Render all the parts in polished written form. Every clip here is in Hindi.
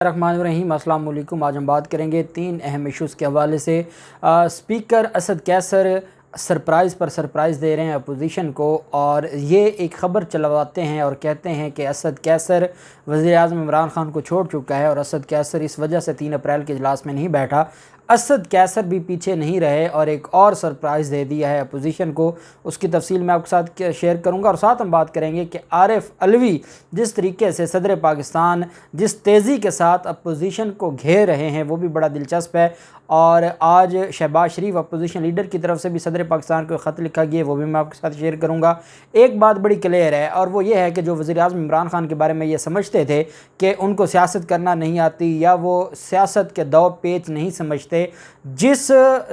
रहमान अस्सलाम वालेकुम। आज हम बात करेंगे 3 अहम इश्यूज़ के हवाले से। स्पीकर असद कैसर सरप्राइज़ पर सरप्राइज़ दे रहे हैं अपोजिशन को, और ये एक ख़बर चलवाते हैं और कहते हैं कि असद कैसर वज़ीर-ए-आज़म इमरान ख़ान को छोड़ चुका है और असद कैसर इस वजह से 3 अप्रैल के इजलास में नहीं बैठा। असद कैसर भी पीछे नहीं रहे और एक और सरप्राइज़ दे दिया है अपोजिशन को। उसकी तफसील मैं आपके साथ शेयर करूंगा और साथ हम बात करेंगे कि आरिफ अलवी जिस तरीके से सदर पाकिस्तान जिस तेज़ी के साथ अपोजिशन को घेर रहे हैं वो भी बड़ा दिलचस्प है। और आज शहबाज शरीफ अपोजिशन लीडर की तरफ से भी सदर पाकिस्तान को ख़त लिखा गया, वो भी मैं आपके साथ शेयर करूंगा। एक बात बड़ी क्लियर है और वो ये है कि जो वज़ीर-ए-आज़म इमरान ख़ान के बारे में ये समझते थे कि उनको सियासत करना नहीं आती या वो सियासत के दौ पेच नहीं समझते, जिस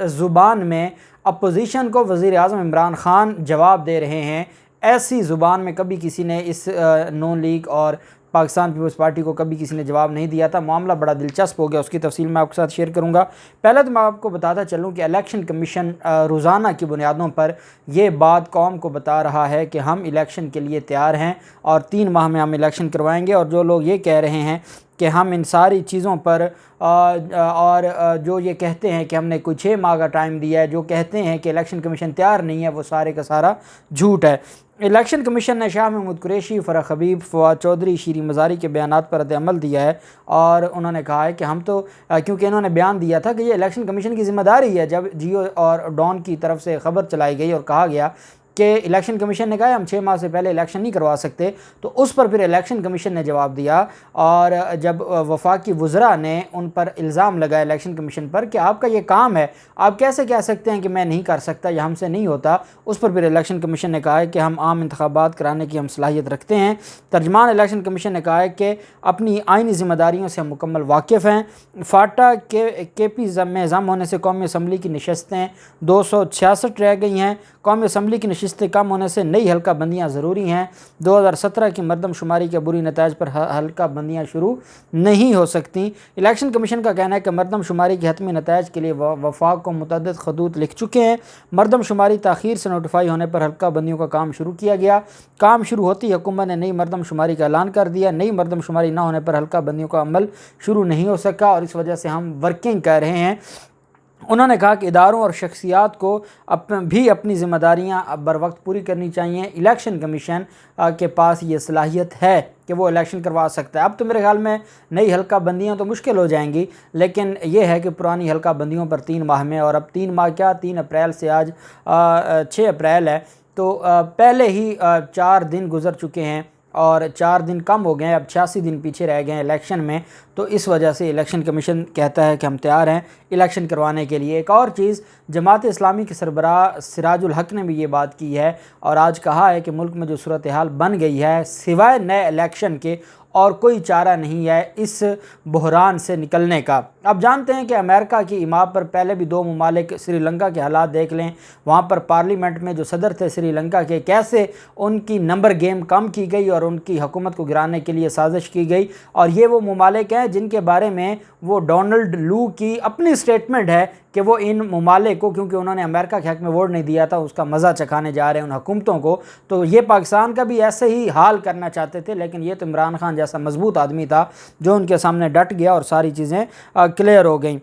ज़ुबान में अपोजिशन को वज़ीर-ए-आज़म इमरान ख़ान जवाब दे रहे हैं, ऐसी ज़ुबान में कभी किसी ने इस नून लीग और पाकिस्तान पीपल्स पार्टी को कभी किसी ने जवाब नहीं दिया था। मामला बड़ा दिलचस्प हो गया, उसकी तफसील मैं आपके साथ शेयर करूंगा। पहले तो मैं आपको बताता चलूं कि इलेक्शन कमीशन रोज़ाना की बुनियादों पर यह बात कौम को बता रहा है कि हम इलेक्शन के लिए तैयार हैं और 3 माह में हम इलेक्शन करवाएंगे। और जो लोग ये कह रहे हैं कि हम इन सारी चीज़ों पर और जो ये कहते हैं कि हमने कोई 6 माह का टाइम दिया है, जो कहते हैं कि इलेक्शन कमीशन तैयार नहीं है, वो सारे का सारा झूठ है। इलेक्शन कमीशन ने शाह महमूद कुरैशी, फ़रह हबीब, फवाद चौधरी, शीरी मज़ारी के बयानात पर रद्द-ए-अमल दिया है और उन्होंने कहा है कि हम तो क्योंकि इन्होंने बयान दिया था कि ये इलेक्शन कमीशन की ज़िम्मेदारी है। जब जियो और डॉन की तरफ से ख़बर चलाई गई और कहा गया कि इलेक्शन कमीशन ने कहा हम 6 माह से पहले इलेक्शन नहीं करवा सकते, तो उस पर फिर इलेक्शन कमीशन ने जवाब दिया। और जब वफाकी वज़रा ने उन पर इल्ज़ाम लगाया इलेक्शन कमीशन पर कि आपका ये काम है, आप कैसे कह सकते हैं कि मैं नहीं कर सकता या हमसे नहीं होता, उस पर फिर इलेक्शन कमीशन ने कहा है कि हम आम इंतखाबात कराने की हम सलाहियत रखते हैं। तर्जमान इलेक्शन कमीशन ने कहा है कि अपनी आइनी ज़िम्मेदारियों से हम मुकम्मल वाकिफ़ हैं। फाटा के पी में ज़म होने से कौमी असम्बली की नशस्तें 266 रह गई हैं। कौमी असम्बली की नशस्तें कम होने से नई हल्का बंदियाँ ज़रूरी हैं। 2017 की मरदमशुमारी के बुरी नताइज पर हल्का बंदियाँ शुरू नहीं हो सकती। इलेक्शन कमीशन का कहना है कि मरदमशुमारी के हतमी नताइज के लिए वफाक को मुतअद्दिद खतूत लिख चुके हैं। मरदमशुमारी ताख़ीर से नोटिफाई होने पर हल्का बंदियों का काम शुरू किया गया। काम शुरू होती हुकूमत ने नई मरदमशुमारी का ऐलान कर दिया। नई मरदमशुमारी न होने पर हल्का बंदियों का अमल शुरू नहीं हो सका और इस वजह से हम वर्किंग कर रहे हैं। उन्होंने कहा कि इदारों और शख्सियात को भी अपनी ज़िम्मेदारियाँ बर वक्त पूरी करनी चाहिए। इलेक्शन कमीशन के पास ये सलाहियत है कि वो इलेक्शन करवा सकता है। अब तो मेरे ख्याल में नई हल्का बंदियाँ तो मुश्किल हो जाएंगी, लेकिन ये है कि पुरानी हल्का बंदियों पर 3 माह में, और अब 3 माह क्या, 3 अप्रैल से आज 6 अप्रैल है, तो पहले ही 4 दिन गुजर चुके हैं और 4 दिन कम हो गए हैं, अब 86 दिन पीछे रह गए हैं इलेक्शन में। तो इस वजह से इलेक्शन कमीशन कहता है कि हम तैयार हैं इलेक्शन करवाने के लिए। एक और चीज़, जमात इस्लामी के सरबराह सिराजुल हक ने भी ये बात की है और आज कहा है कि मुल्क में जो सूरत हाल बन गई है, सिवाय नए इलेक्शन के और कोई चारा नहीं है इस बहरान से निकलने का। आप जानते हैं कि अमेरिका की इमारत पर पहले भी 2 ममालिक, श्रीलंका के हालात देख लें, वहाँ पर पार्लियामेंट में जो सदर थे श्रीलंका के, कैसे उनकी नंबर गेम कम की गई और उनकी हुकूमत को गिराने के लिए साजिश की गई। और ये वो ममालिक हैं जिनके बारे में वो डोनाल्ड लू की अपनी स्टेटमेंट है कि वो इन ममालिक को, क्योंकि उन्होंने अमेरिका के हक़ में वोट नहीं दिया था, उसका मज़ा चखाने जा रहे हैं उन हुकूमतों को। तो ये पाकिस्तान का भी ऐसे ही हाल करना चाहते थे, लेकिन ये तो इमरान खान जैसा मजबूत आदमी था जो उनके सामने डट गया और सारी चीज़ें क्लियर हो गई।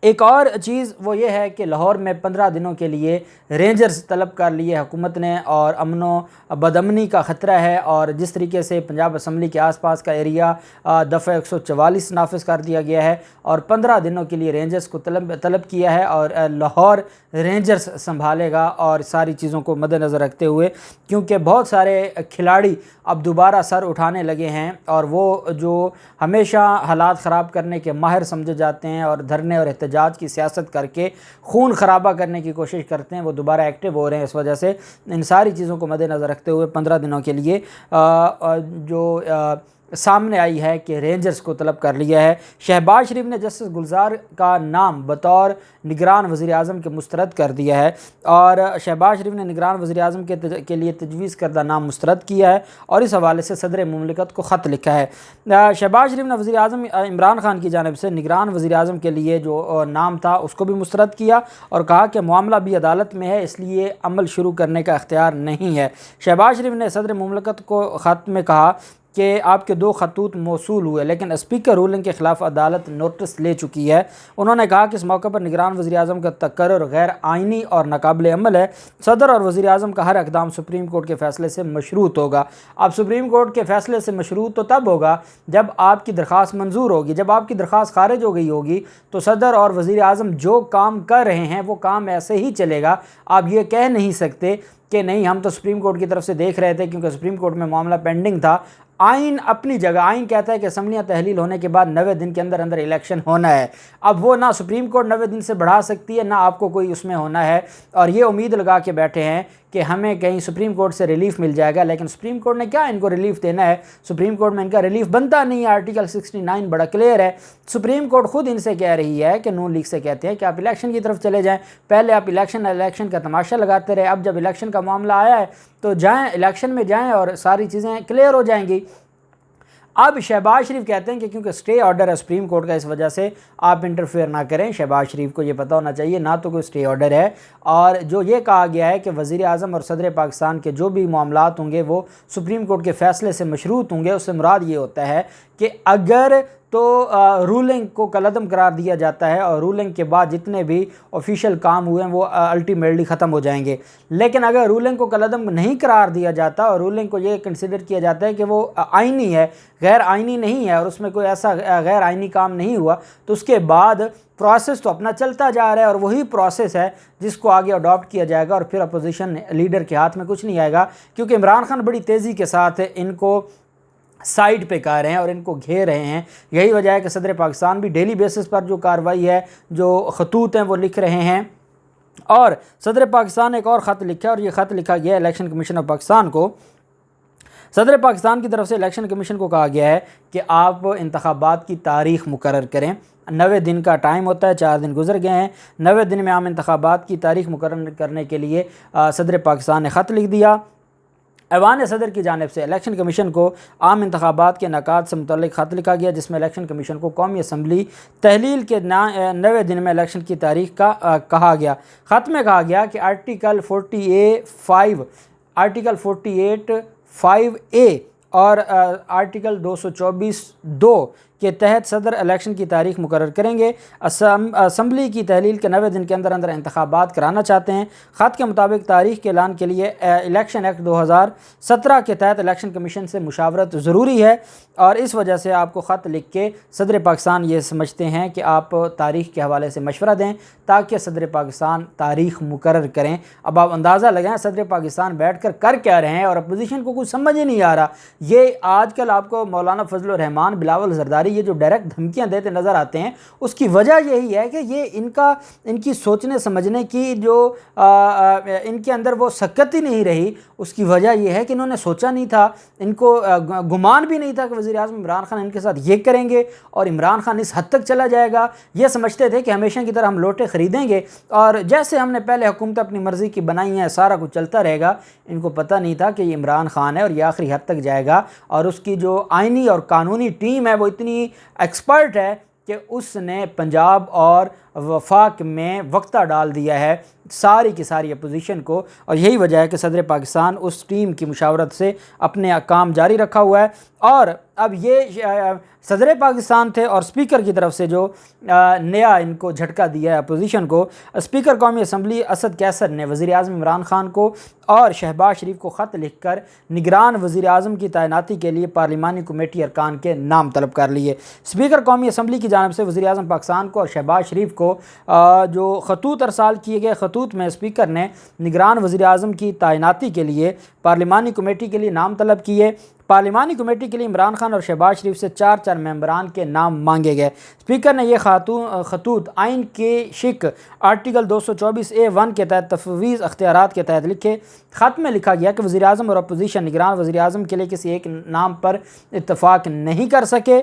एक और चीज़ वो ये है कि लाहौर में 15 दिनों के लिए रेंजर्स तलब कर लिए हुकूमत ने और अमनो बदअमनी का ख़तरा है। और जिस तरीके से पंजाब असम्बली के आसपास का एरिया दफ़ा 144 नाफिज कर दिया गया है और 15 दिनों के लिए रेंजर्स को तलब किया है और लाहौर रेंजर्स संभालेगा। और सारी चीज़ों को मद्देनज़र रखते हुए, क्योंकि बहुत सारे खिलाड़ी अब दोबारा सर उठाने लगे हैं और वो जो हमेशा हालात ख़राब करने के माहिर समझे जाते हैं और धरने और एहतजाज की सियासत करके खून खराबा करने की कोशिश करते हैं, वो दोबारा एक्टिव हो रहे हैं। इस वजह से इन सारी चीज़ों को मद्देनज़र रखते हुए 15 दिनों के लिए जो सामने आई है कि रेंजर्स को तलब कर लिया है। शहबाज शरीफ ने जस्टिस गुलजार का नाम बतौर निगरान वज़ीर-ए-आज़म के मुस्तरद कर दिया है और शहबाज शरीफ ने निगरान वज़ीर-ए-आज़म के लिए तजवीज़ करदा नाम मुस्तरद किया है और इस हवाले से सदर मुमलिकत को ख़त लिखा है। शहबाज शरीफ ने वज़ीर-ए-आज़म इमरान खान की जानिब से निगरान वज़ीर-ए-आज़म के लिए जो नाम था उसको भी मुस्तरद किया और कहा कि मामला भी अदालत में है, इसलिए अमल शुरू करने का इख्तियार नहीं है। शहबाज शरीफ ने सदर मुमलिकत को ख़त में कहा कि आपके 2 खतूत मौसूल हुए, लेकिन स्पीकर रूलिंग के ख़िलाफ़ अदालत नोटिस ले चुकी है। उन्होंने कहा कि इस मौके पर निगरान वज़ीर-ए-आज़म का तकर्रुर गैर आइनी और नाकाबिल अमल है। सदर और वज़ीर-ए-आज़म का हर इक़दाम सुप्रीम कोर्ट के फ़ैसले से मशरूत होगा। अब सुप्रीम कोर्ट के फ़ैसले से मशरूत तो तब होगा जब आपकी दरख्वास्त मंजूर होगी। जब आपकी दरख्वास्त खारिज हो गई होगी तो सदर और वज़ीर-ए-आज़म जो काम कर रहे हैं वो काम ऐसे ही चलेगा। आप ये कह नहीं सकते कि नहीं, हम तो सुप्रीम कोर्ट की तरफ से देख रहे थे क्योंकि सुप्रीम कोर्ट में मामला पेंडिंग था। आइन अपनी जगह, आइन कहता है कि असम्बलियाँ तहलील होने के बाद 90 दिन के अंदर अंदर इलेक्शन होना है। अब वो ना सुप्रीम कोर्ट 90 दिन से बढ़ा सकती है, ना आपको कोई उसमें होना है। और ये उम्मीद लगा के बैठे हैं कि हमें कहीं सुप्रीम कोर्ट से रिलीफ मिल जाएगा, लेकिन सुप्रीम कोर्ट ने क्या इनको रिलीफ देना है? सुप्रीम कोर्ट में इनका रिलीफ बनता नहीं है। आर्टिकल 69 बड़ा क्लियर है। सुप्रीम कोर्ट खुद इनसे कह रही है कि नून लीग से कहते हैं कि आप इलेक्शन की तरफ चले जाएं। पहले आप इलेक्शन का तमाशा लगाते रहे, अब जब इलेक्शन का मामला आया है तो जाएँ, इलेक्शन में जाएँ और सारी चीज़ें क्लियर हो जाएंगी। अब शहबाज शरीफ कहते हैं कि क्योंकि स्टे ऑर्डर है सुप्रीम कोर्ट का, इस वजह से आप इंटरफेयर ना करें। शहबाज शरीफ को ये पता होना चाहिए ना तो कोई स्टे ऑर्डर है, और जो ये कहा गया है कि वज़ीर आज़म और सदर पाकिस्तान के जो भी मामलात होंगे वो सुप्रीम कोर्ट के फ़ैसले से मशरूत होंगे। उससे मुराद ये होता है कि अगर तो रूलिंग को कलअदम करार दिया जाता है और रूलिंग के बाद जितने भी ऑफिशियल काम हुए हैं वो अल्टीमेटली ख़त्म हो जाएंगे। लेकिन अगर रूलिंग को कलअदम नहीं करार दिया जाता और रूलिंग को ये कंसिडर किया जाता है कि वो आइनी है, गैर आइनी नहीं है और उसमें कोई ऐसा गैर आइनी काम नहीं हुआ, तो उसके बाद प्रोसेस तो अपना चलता जा रहा है और वही प्रोसेस है जिसको आगे अडॉप्ट किया जाएगा और फिर अपोजिशन लीडर के हाथ में कुछ नहीं आएगा। क्योंकि इमरान खान बड़ी तेज़ी के साथ इनको साइड पे कर रहे हैं और इनको घेर रहे हैं। यही वजह है कि सदर पाकिस्तान भी डेली बेसिस पर जो कार्रवाई है, जो खतूत हैं वो लिख रहे हैं। और सदर पाकिस्तान ने एक और ख़त लिखा है और ये ख़त लिखा गया इलेक्शन कमीशन ऑफ पाकिस्तान को। सदर पाकिस्तान की तरफ से इलेक्शन कमीशन को कहा गया है कि आप इंतखाबात की तारीख़ मुकर्रर करें। 90 दिन का टाइम होता है, 4 दिन गुजर गए हैं। 90 दिन में आम इंतखाबात की तारीख़ मुकर्रर करने के लिए सदर पाकिस्तान ने ख़त लिख दिया। ऐवान सदर की जानिब से इलेक्शन कमीशन को आम इंतखाबात के इनेकाद से मुतल्लिक़ ख़त लिखा गया, जिसमें इलेक्शन कमीशन को कौमी असम्बली तहलील के 90 दिन में इलेक्शन की तारीख़ का कहा गया। ख़त में कहा गया कि आर्टिकल 48(5)A और आर्टिकल 224(2) के तहत सदर इलेक्शन की तारीख़ मुकर्रर करेंगे। असम्बली की तहलील के 90 दिन के अंदर अंदर इंतखाबात कराना चाहते हैं। ख़त के मुताबिक तारीख़ के ऐलान के लिए इलेक्शन एक्ट 2017 के तहत इलेक्शन कमीशन से मुशावरत ज़रूरी है और इस वजह से आपको ख़त लिख के सदर पाकिस्तान ये समझते हैं कि आप तारीख़ के हवाले से मशवरा दें ताकि सदर पाकिस्तान तारीख़ मुकर्रर करें। अब आप अंदाज़ा लगाएं सदर पाकिस्तान बैठ कर क्या रहे हैं और अपोजिशन को कुछ समझ ही नहीं आ रहा। ये आजकल आपको मौलाना फजल रहमान, बिलावल जरदारी ये जो डायरेक्ट धमकियां देते नज़र आते हैं, उसकी वजह यही है कि ये इनकी सोचने समझने की जो इनके अंदर वो सकत ही नहीं रही। उसकी वजह यह है कि इन्होंने सोचा नहीं था, इनको गुमान भी नहीं था कि वज़ीर आज़म इमरान खान इनके साथ ये करेंगे और इमरान खान इस हद तक चला जाएगा। ये समझते थे कि हमेशा की तरह हम लोटे ख़रीदेंगे और जैसे हमने पहले हुकूमत अपनी मर्ज़ी की बनाई है सारा कुछ चलता रहेगा। इनको पता नहीं था कि ये इमरान खान है और ये आखिरी हद तक जाएगा और उसकी जो आइनी और कानूनी टीम है वो इतनी एक्सपर्ट है कि उसने पंजाब और वफाक में वक्ता डाल दिया है सारी की सारी अपोजिशन को। और यही वजह है कि सदर पाकिस्तान उस टीम की मुशावरत से अपने काम जारी रखा हुआ है। और अब ये सदर पाकिस्तान थे और स्पीकर की तरफ से जो नया इनको झटका दिया है अपोजिशन को, स्पीकर कौमी असम्बली असद कैसर ने वज़ीर आज़म इमरान खान को और शहबाज शरीफ को ख़त लिखकर निगरान वज़ीर आज़म की तैनाती के लिए पार्लिमानी कमेटी अरकान के नाम तलब कर लिए। स्पीकर कौमी असम्बली की जानिब से वज़ीर आज़म पाकिस्तान को और शहबाज शरीफ को जो खतूत अरसाल किए गए, खतूत में स्पीकर ने निगरान वज़ीर आज़म की तैनाती के लिए पार्लिमानी कमेटी के लिए नाम तलब किए। पार्लिमानी कमेटी के लिए इमरान खान और शहबाज शरीफ से 4 मेंबरान के नाम मांगे गए। स्पीकर ने यह खतूत आइन के शिक आर्टिकल 224(a)(1) के तहत तफवीज़ अख्तियारात के तहत लिखे। ख़त में लिखा गया कि वज़ीर आज़म और अपोजिशन निगरान वज़ीर आज़म के लिए किसी एक नाम पर इत्तफ़ाक़ नहीं कर सके।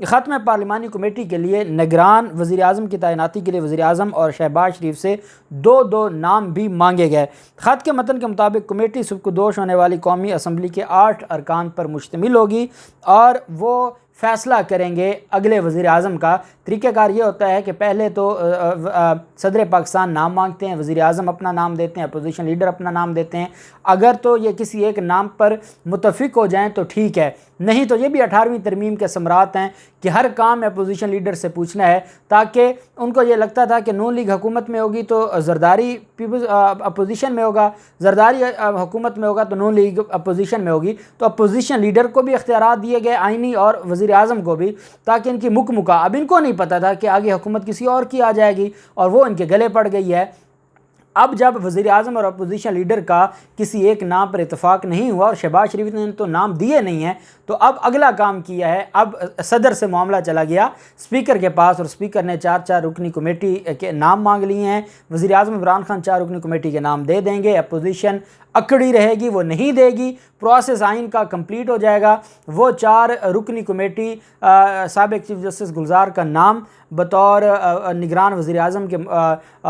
ख़त में पार्लिमानी कमेटी के लिए निगरान वज़ीर आज़म की तैनाती के लिए वज़ीर आज़म और शहबाज शरीफ से 2 नाम भी मांगे गए। ख़त के मतन के मुताबिक कमेटी सुबकुदोश होने वाली कौमी असम्बली के 8 अरकान पर मुश्तमिल होगी और वो फ़ैसला करेंगे अगले वज़ीर आज़म का। तरीक़ाकार ये होता है कि पहले तो सदर पाकिस्तान नाम मांगते हैं, वज़ीर आज़म अपना नाम देते हैं, अपोजिशन लीडर अपना नाम देते हैं। अगर तो ये किसी एक नाम पर मुत्तफ़िक हो जाएं तो ठीक है, नहीं तो ये भी 18वीं तरमीम के समरात हैं कि हर काम अपोजिशन लीडर से पूछना है, ताकि उनको ये लगता था कि नून लीग हुकूमत में होगी तो जरदारी पीपल्स अपोजिशन में होगा, जरदारी हुकूमत में होगा तो नून लीग अपोजिशन में होगी। तो अपोजिशन लीडर को भी इख्तियारात दिए गए आइनी और वज़ीर आज़म को भी, ताकि इनकी मुकमुका। अब इनको नहीं पता था कि आगे हुकूमत किसी और की आ जाएगी और वो इनके गले पड़ गई है। अब जब वज़ीर आज़म और अपोजिशन लीडर का किसी एक नाम पर इतफाक़ नहीं हुआ और शहबाज शरीफ ने तो नाम दिए नहीं हैं, तो अब अगला काम किया है, अब सदर से मामला चला गया स्पीकर के पास और स्पीकर ने 4 रुकनी कमेटी के नाम मांग लिए हैं। वज़ीर आज़म इमरान खान 4 रुकनी कमेटी के नाम दे देंगे, अपोजिशन अकड़ी रहेगी, वो नहीं देगी, प्रोसेस आइन का कंप्लीट हो जाएगा। वो 4 रुकनी कमेटी साबिक़ चीफ जस्टिस गुलजार का नाम बतौर निगरान वज़ीर आज़म के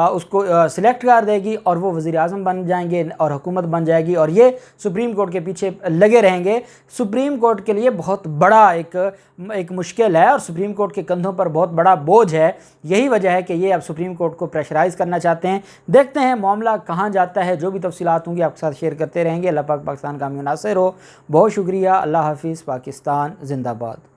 उसको सिलेक्ट कर देगी और वो वज़ीर आज़म बन जाएंगे और हुकूमत बन जाएगी और ये सुप्रीम कोर्ट के पीछे लगे रहेंगे। सुप्रीम कोर्ट के लिए बहुत बड़ा एक मुश्किल है और सुप्रीम कोर्ट के कंधों पर बहुत बड़ा बोझ है। यही वजह है कि ये अब सुप्रीम कोर्ट को प्रेशराइज़ करना चाहते हैं। देखते हैं मामला कहाँ जाता है, जो भी तफसीलात होंगी आपके साथ शेयर करते रहेंगे। अल्लाह पाक पाकिस्तान का मुनासिर हो। बहुत शुक्रिया। अल्लाह हाफिज़। पाकिस्तान जिंदाबाद।